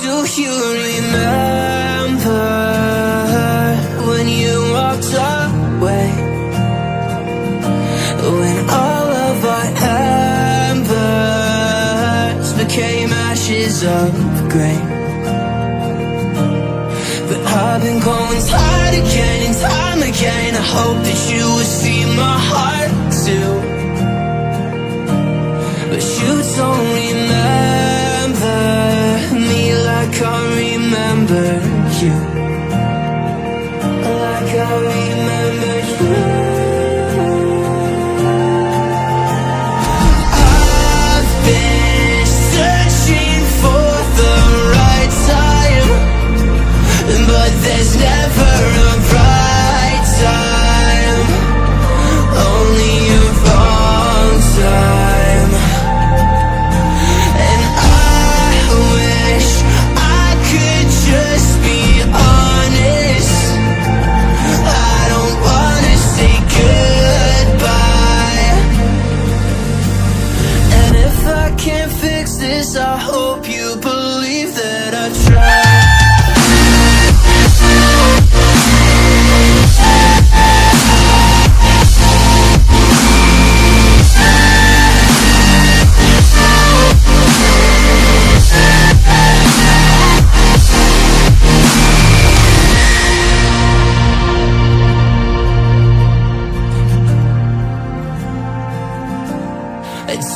Do you remember when you walked away? When all of our embers became ashes of grey. But I've been going time again and time again. I hope that you would see my heart too. But you don't remember me like I remember you. Like I remember you. I've been searching for the right time, but there's never a right time, only a wrong time. And I wish I could just be honest. I don't wanna say goodbye. And if I can't fix this, I hope you believe that I tried.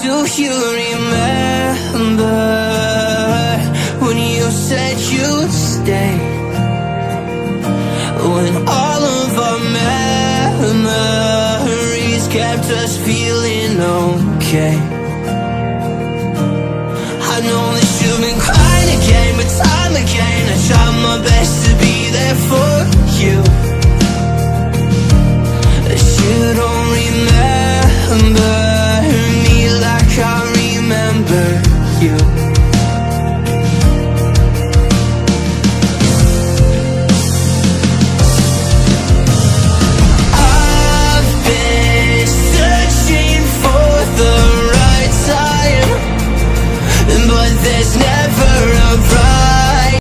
Do you remember when you said you'd stay? When all of our memories kept us feeling okay. I know that you've been crying again, but time again I tried my best to be there for you.